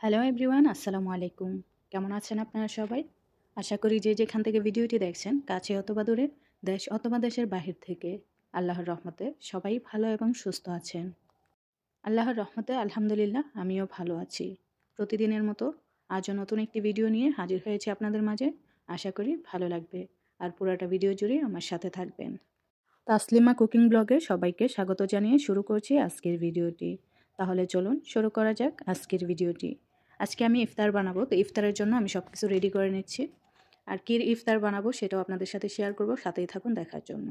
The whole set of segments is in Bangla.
হ্যালো এভরিওয়ান, আসসালামু আলাইকুম। কেমন আছেন আপনারা সবাই? আশা করি যে যেখান থেকে ভিডিওটি দেখছেন, কাছে অথবা দূরে, দেশ অথবা দেশের বাহির থেকে, আল্লাহর রহমতে সবাই ভালো এবং সুস্থ আছেন। আল্লাহর রহমতে আলহামদুলিল্লাহ আমিও ভালো আছি। প্রতিদিনের মতো আজও নতুন একটি ভিডিও নিয়ে হাজির হয়েছি আপনাদের মাঝে। আশা করি ভালো লাগবে আর পুরোটা ভিডিও জুড়ে আমার সাথে থাকবেন। তাসলিমা কুকিং ব্লগে সবাইকে স্বাগত জানিয়ে শুরু করছি আজকের ভিডিওটি। তাহলে চলুন শুরু করা যাক আজকের ভিডিওটি। আজকে আমি ইফতার বানাবো, তো ইফতারের জন্য আমি সব কিছু রেডি করে নিচ্ছি। আর কী ইফতার বানাবো সেটাও আপনাদের সাথে শেয়ার করব, সাথেই থাকুন দেখার জন্য।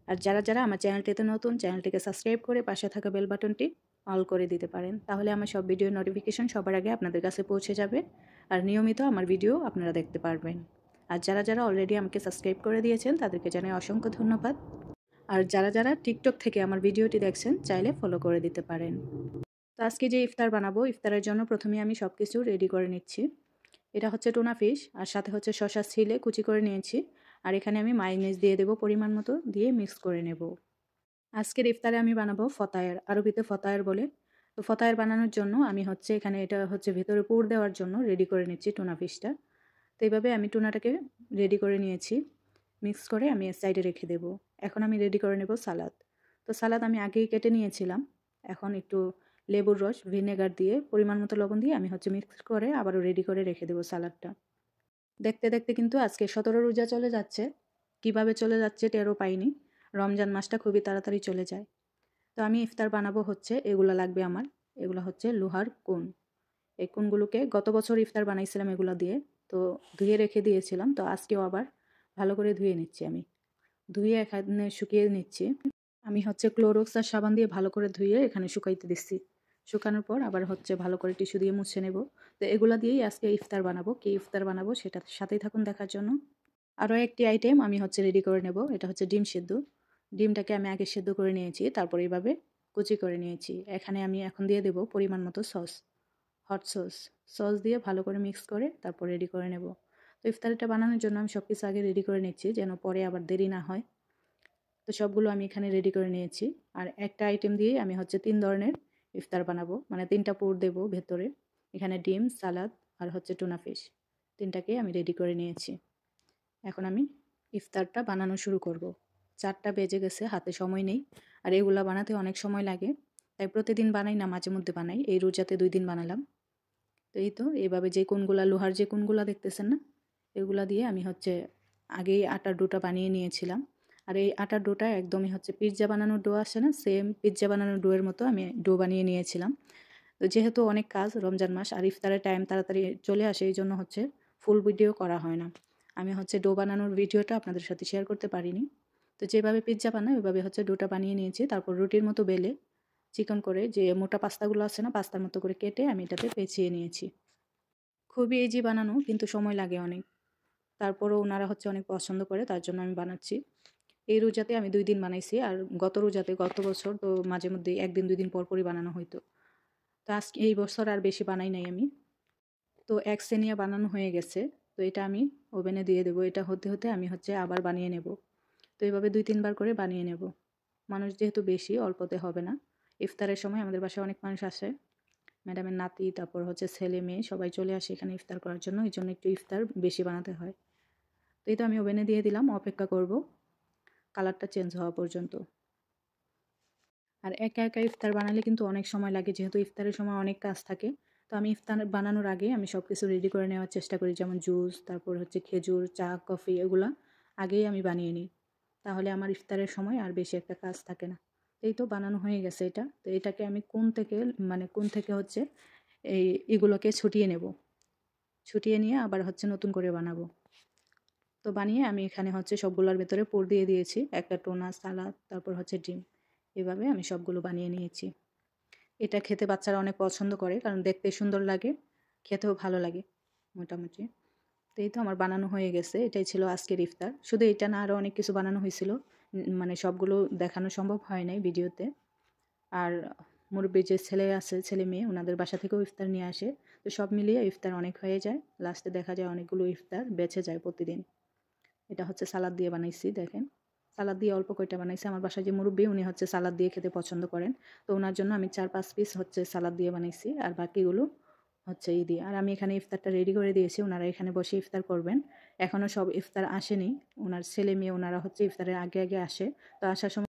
আর যারা যারা আমার চ্যানেলটিতে নতুন, চ্যানেলটিকে সাবস্ক্রাইব করে পাশে থাকা বেল বাটনটি অল করে দিতে পারেন, তাহলে আমার সব ভিডিওর নোটিফিকেশন সবার আগে আপনাদের কাছে পৌঁছে যাবে আর নিয়মিত আমার ভিডিও আপনারা দেখতে পারবেন। আর যারা যারা অলরেডি আমাকে সাবস্ক্রাইব করে দিয়েছেন তাদেরকে জানাই অসংখ্য ধন্যবাদ। আর যারা যারা টিকটক থেকে আমার ভিডিওটি দেখছেন চাইলে ফলো করে দিতে পারেন। তো আজকে যে ইফতার বানাবো, ইফতারের জন্য প্রথমে আমি সব কিছু রেডি করে নিচ্ছি। এটা হচ্ছে টুনা ফিশ, আর সাথে হচ্ছে শসা ছিলে কুচি করে নিয়েছি। আর এখানে আমি মায়োনিজ দিয়ে দেবো পরিমাণ মতো, দিয়ে মিক্স করে নেব। আজকের ইফতারে আমি বানাবো ফতায়ের, আরবিতে ফতায়ের বলে। তো ফতায়ের বানানোর জন্য আমি হচ্ছে এখানে এটা হচ্ছে ভেতরে পুর দেওয়ার জন্য রেডি করে নিচ্ছি টুনা ফিশটা। তো এইভাবে আমি টুনাটাকে রেডি করে নিয়েছি, মিক্স করে আমি সাইডে রেখে দেব। এখন আমি রেডি করে নেব সালাদ। তো সালাদ আমি আগেই কেটে নিয়েছিলাম। এখন একটু লেবুর রস, ভিনেগার দিয়ে পরিমাণ মতো লবণ দিয়ে আমি হচ্ছে মিক্স করে আবারও রেডি করে রেখে দেবো সালাদটা। দেখতে দেখতে কিন্তু আজকে 17 রোজা চলে যাচ্ছে। কিভাবে চলে যাচ্ছে টেরও পাইনি। রমজান মাসটা খুবই তাড়াতাড়ি চলে যায়। তো আমি ইফতার বানাবো হচ্ছে, এগুলো লাগবে আমার। এগুলো হচ্ছে লোহার কোন। এই কোনগুলোকে গত বছর ইফতার বানাইছিলাম এগুলো দিয়ে। তো ধুয়ে রেখে দিয়েছিলাম, তো আজকেও আবার ভালো করে ধুয়ে নিচ্ছি আমি। ধুয়ে এখানে শুকিয়ে নিচ্ছি। আমি হচ্ছে ক্লোরক্স আর সাবান দিয়ে ভালো করে ধুয়ে এখানে শুকাইতে দিচ্ছি। শুকানোর পর আবার হচ্ছে ভালো করে টিস্যু দিয়ে মুছে নেব। তো এগুলা দিয়েই আজকে ইফতার বানাবো। কি ইফতার বানাবো সেটা সাথেই থাকুন দেখার জন্য। আরও একটি আইটেম আমি হচ্ছে রেডি করে নেব, এটা হচ্ছে ডিম সিদ্ধ। ডিমটাকে আমি আগে সিদ্ধ করে নিয়েছি, তারপর এইভাবে কুচি করে নিয়েছি। এখানে আমি এখন দিয়ে দেব পরিমাণ মতো সস, হট সস। সস দিয়ে ভালো করে মিক্স করে তারপর রেডি করে নেব। তো ইফতারিটা বানানোর জন্য আমি সব কিছু আগে রেডি করে নিচ্ছি, যেন পরে আবার দেরি না হয়। তো সবগুলো আমি এখানে রেডি করে নিয়েছি। আর একটা আইটেম দিয়ে আমি হচ্ছে 3 ধরনের ইফতার বানাবো, মানে 3টা পুর দেবো ভেতরে। এখানে ডিম, সালাদ আর হচ্ছে টুনা ফিশ, 3টাকে আমি রেডি করে নিয়েছি। এখন আমি ইফতারটা বানানো শুরু করব। 4টা বেজে গেছে, হাতে সময় নেই। আর এগুলা বানাতে অনেক সময় লাগে, তাই প্রতিদিন বানাই না, মাঝে মধ্যে বানাই। এই রোজাতে 2 দিন বানালাম। তো এই তো এইভাবে যে কোনগুলা, লোহার যে কোনগুলা দেখতেছেন না, এগুলা দিয়ে আমি হচ্ছে আগেই আটার ডোটা বানিয়ে নিয়েছিলাম। আর এই আটার ডোটা একদমই হচ্ছে পিৎজা বানানোর ডো আসে না, সেম পিৎজা বানানোর ডোয়ের মতো আমি ডো বানিয়ে নিয়েছিলাম। তো যেহেতু অনেক কাজ, রমজান মাস আর ইফতারের টাইম তাড়াতাড়ি চলে আসে, এই জন্য হচ্ছে ফুল ভিডিও করা হয় না। আমি হচ্ছে ডো বানানোর ভিডিওটা আপনাদের সাথে শেয়ার করতে পারিনি। তো যেভাবে পিৎজা বানাই ওইভাবে হচ্ছে ডোটা বানিয়ে নিয়েছি। তারপর রুটির মতো বেলে চিকন করে, যে মোটা পাস্তাগুলো আছে না, পাস্তার মতো করে কেটে আমি এটাতে পেঁচিয়ে নিয়েছি। খুবই ইজি বানানো, কিন্তু সময় লাগে অনেক। তারপরও ওনারা হচ্ছে অনেক পছন্দ করে, তার জন্য আমি বানাচ্ছি। এই রোজাতে আমি 2 দিন বানাইছি, আর গত রোজাতে, গত বছর তো মাঝে মধ্যে 1 দিন 2 দিন পর পরই বানানো হইতো। তো আজকে এই বছর আর বেশি বানাই নাই আমি। তো এক সেনিয়া বানানো হয়ে গেছে। তো এটা আমি ওভেনে দিয়ে দেবো। এটা হতে হতে আমি হচ্ছে আবার বানিয়ে নেব। তো এইভাবে 2-3 বার করে বানিয়ে নেব। মানুষ যেহেতু বেশি, অল্পতে হবে না। ইফতারের সময় আমাদের বাসায় অনেক মানুষ আসে। ম্যাডামের নাতি, তারপর হচ্ছে ছেলে মেয়ে সবাই চলে আসে এখানে ইফতার করার জন্য। এই জন্য একটু ইফতার বেশি বানাতে হয়। তো এই তো আমি ওভেনে দিয়ে দিলাম, অপেক্ষা করব কালারটা চেঞ্জ হওয়া পর্যন্ত। আর একা একা ইফতার বানালে কিন্তু অনেক সময় লাগে, যেহেতু ইফতারের সময় অনেক কাজ থাকে। তো আমি ইফতার বানানোর আগে আমি সব কিছু রেডি করে নেওয়ার চেষ্টা করি, যেমন জুস, তারপর হচ্ছে খেজুর, চা, কফি, এগুলা আগেই আমি বানিয়ে নিই। তাহলে আমার ইফতারের সময় আর বেশি একটা কাজ থাকে না। এই তো বানানো হয়ে গেছে এটা। তো এটাকে আমি কোন থেকে হচ্ছে এগুলোকে ছুটিয়ে নেব। ছুটিয়ে নিয়ে আবার হচ্ছে নতুন করে বানাবো। তো বানিয়ে আমি এখানে হচ্ছে সবগুলোর ভেতরে পুর দিয়ে দিয়েছি, একটা টোনা, সালাদ, তারপর হচ্ছে ডিম। এভাবে আমি সবগুলো বানিয়ে নিয়েছি। এটা খেতে বাচ্চারা অনেক পছন্দ করে, কারণ দেখতে সুন্দর লাগে, খেতেও ভালো লাগে মোটামুটি। তো এই তো আমার বানানো হয়ে গেছে। এটাই ছিল আজকের ইফতার। শুধু এটা না, আরও অনেক কিছু বানানো হয়েছিল, মানে সবগুলো দেখানো সম্ভব হয় নাই ভিডিওতে। আর মুরব্বি যে ছেলে আছে, ছেলে মেয়ে, ওনাদের বাসা থেকেও ইফতার নিয়ে আসে। তো সব মিলিয়ে ইফতার অনেক হয়ে যায়। লাস্টে দেখা যায় অনেকগুলো ইফতার বেঁচে যায় প্রতিদিন। এটা হচ্ছে সালাদ দিয়ে বানাইছি, দেখেন। সালাদ দিয়ে অল্প কয়টা বানাইছি। আমার বাসায় যে মুরব্বি, উনি হচ্ছে সালাদ দিয়ে খেতে পছন্দ করেন। তো ওনার জন্য আমি 4-5 পিস হচ্ছে সালাদ দিয়ে বানাইছি, আর বাকিগুলো হচ্ছে ঈদি। আর আমি এখানে ইফতারটা রেডি করে দিয়েছি, ওনারা এখানে বসে ইফতার করবেন। এখনও সব ইফতার আসেনি, ওনার ছেলে মেয়ে ওনারা হচ্ছে ইফতারের আগে আগে আসে। তো আসার সময়